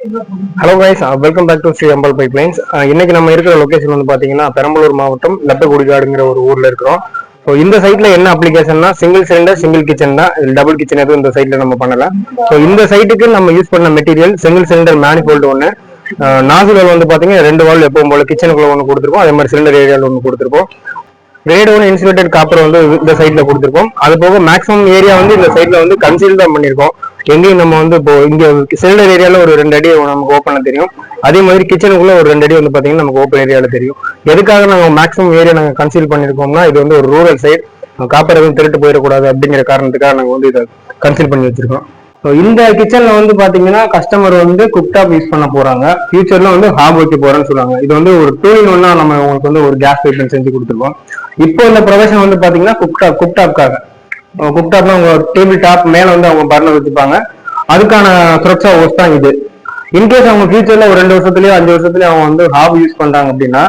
Hello guys, welcome back to Shri Ambal Pipelines. இன்னைக்கு நம்ம இருக்கிற லொகேஷன் வந்து பாத்தீங்கன்னா பெரம்பலூர் மாவட்டம் லப்பகுடிகாடுங்கிற ஒரு ஊர்ல இருக்கிறோம். ஸோ இந்த சைட்ல என்ன அப்ளிகேஷன்னா சிங்கிள் சிலிண்டர் சிங்கிள் கிச்சன் தான். டபுள் கிச்சன் எதுவும் இந்த சைட்ல நம்ம பண்ணல. ஸோ இந்த சைட்டுக்கு நம்ம யூஸ் பண்ண மெட்டீரியல் சிங்கிள் சிலிண்டர் மேனிஃபோல்டு ஒன்று, நாசில் வந்து பாத்தீங்கன்னா 2 வால் எப்பவும் போல கிச்சனுக்குள்ள ஒன்று கொடுத்துருக்கோம். அதே மாதிரி சிலிண்டர் ஏரியாவில் ஒன்று கொடுத்துருக்கோம். கிரேட் 1 இன்சுலேட்டட் காப்பர் வந்து இந்த சைட்ல கொடுத்துருக்கோம். அது போக மேக்ஸிமம் ஏரியா வந்து இந்த சைட்ல வந்து கன்சீல் தான் பண்ணியிருக்கோம். எங்கேயும் நம்ம வந்து இப்போ இங்க சிலிண்டர் ஏரியால ஒரு 2 அடி நமக்கு ஓப்பன்ல தெரியும். அதே மாதிரி கிச்சனுக்குள்ள ஒரு 2 அடி வந்து பாத்தீங்கன்னா நமக்கு ஓப்பன் ஏரியால தெரியும். எதுக்காக நாங்க மேக்ஸிமம் ஏரியா நாங்க கன்சீல் பண்ணிருக்கோம்னா, இது வந்து ஒரு ரூரல் சைட், காப்பர் எதுவும் திருட்டு போயிடக்கூடாது அப்படிங்கிற காரணத்துக்காக நாங்க வந்து இதை கன்சீல் பண்ணி வச்சிருக்கோம். இந்த கிச்சன்ல வந்து பாத்தீங்கன்னா கஸ்டமர் வந்து குக்டாப் யூஸ் பண்ண போறாங்க. ஃபியூச்சர்ல வந்து ஹாப் வைக்க போறேன்னு சொல்லுவாங்க. இது வந்து ஒரு 2-in-1 நம்ம உங்களுக்கு வந்து ஒரு கேஸ் பைப் செஞ்சு கொடுத்துருக்கோம். இப்போ இந்த ப்ரொவிஷன் வந்து பாத்தீங்கன்னா குக்டாப்காக. குக்டாப்னா உங்க டேபிள் டாப் மேல வந்து அவங்க பர்னர் வச்சுப்பாங்க. அதுக்கான சுரக்ஷா ஹோஸ் தான் இது. இன்கேஸ் அவங்க ஃபியூச்சர்ல ஒரு 2 வருஷத்துலயோ 5 வருஷத்துலயோ அவங்க வந்து ஹாப் யூஸ் பண்றாங்க அப்படின்னா,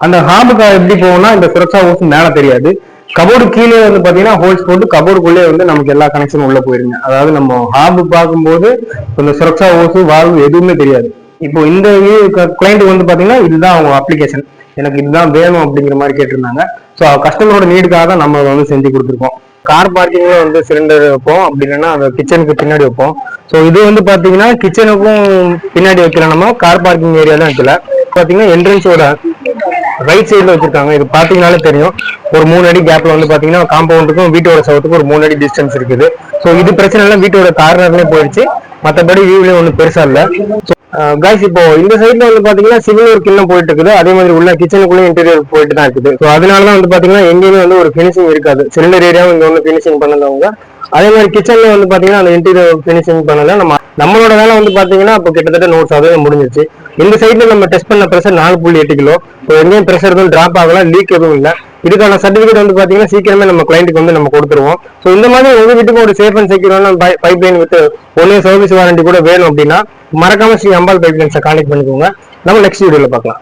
அந்த ஹாபுக்கு எப்படி போகும்னா இந்த சுரக்ஷா ஹோஸ் மேல தெரியாது. கபோர்டு கீழே வந்து பாத்தீங்கன்னா ஹோல்ஸ் போட்டு கபோர்டுக்குள்ளே வந்து நமக்கு எல்லா கனெக்ஷனும் உள்ள போயிருங்க. அதாவது நம்ம ஹாபு பார்க்கும்போது இந்த சுரக்ஷா ஹோஸ் வால்வு எதுவுமே தெரியாது. இப்போ இந்த கிளைண்ட் வந்து பாத்தீங்கன்னா இதுதான் அவங்க அப்ளிகேஷன், எனக்கு இதுதான் வேணும் அப்படிங்கிற மாதிரி கேட்டிருந்தாங்க. ஸோ கஸ்டமரோட நீடுக்காக தான் நம்ம வந்து செஞ்சு கொடுத்துருக்கோம். கார் பார்க்கிங்ல வந்து சிலிண்டர் வைப்போம், அப்படி இல்லைன்னா அந்த கிச்சனுக்கு பின்னாடி வைப்போம். ஸோ இது வந்து பாத்தீங்கன்னா கிச்சனுக்கும் பின்னாடி வைக்கல, நம்ம கார் பார்க்கிங் ஏரியா தான் வைக்கல. பாத்தீங்கன்னா என்ட்ரன்ஸோட ரைட் சைட்ல வச்சிருக்காங்க. இது பாத்தீங்கன்னாலே தெரியும், ஒரு 3 அடி கேப்ல வந்து பாத்தீங்கன்னா காம்பவுண்டுக்கும் வீட்டோட சவுத்துக்கும் ஒரு 3 அடி டிஸ்டன்ஸ் இருக்குது. ஸோ இது பிரச்சனை இல்லை, வீட்டோட கார்னர்லயே போயிடுச்சு. மற்றபடி வியூலயும் ஒன்றும் பெருசா இல்லை. கைஸ், இப்போ இந்த சைட்ல வந்து பாத்தீங்கன்னா சிவில் ஒர்க் இன்னும் போயிட்டு இருக்குது. அதே மாதிரி உள்ள கிச்சனுக்குள்ள இன்டீரியர் போயிட்டு தான் இருக்குது. ஸோ அதனாலதான் வந்து பாத்தீங்கன்னா எங்கேயுமே வந்து ஒரு பினிஷிங் இருக்காது. சிலிண்டர் ஏரியாவும் இங்க ஒன்று பினிஷிங் பண்ணலவங்க. அதே மாதிரி கிச்சன்ல வந்து பாத்தீங்கன்னா அந்த இன்டீரியர் பினிஷிங் பண்ணல. நம்மளோட வேலை வந்து பாத்தீங்கன்னா இப்போ கிட்டத்தட்ட 100% முடிஞ்சிருச்சு. இந்த சைட்ல நம்ம டெஸ்ட் பண்ண பிரஷர் 4.8 கிலோ. எங்கேயும் பிரஷர் எதுவும் டிராப் ஆகலாம், லீக் எதுவும் இல்லை. இதுக்கான சர்டிபிகேட் வந்து பாத்தீங்கன்னா சீக்கிரமே நம்ம கிளைண்ட்டுக்கு வந்து நம்ம கொடுத்துருவோம். ஸோ இந்த மாதிரி உங்க வீட்டுக்கு ஒரு சேஃப் அண்ட் செக்யூரான pipeline with 1 year service warranty கூட வேணும் அப்படின்னா மறக்காம ஸ்ரீ அம்பாள் பைப்லைன்ஸை கான்டெக்ட் பண்ணிக்கோங்க. நம்ம நெக்ஸ்ட் வீடியோல பார்க்கலாம்.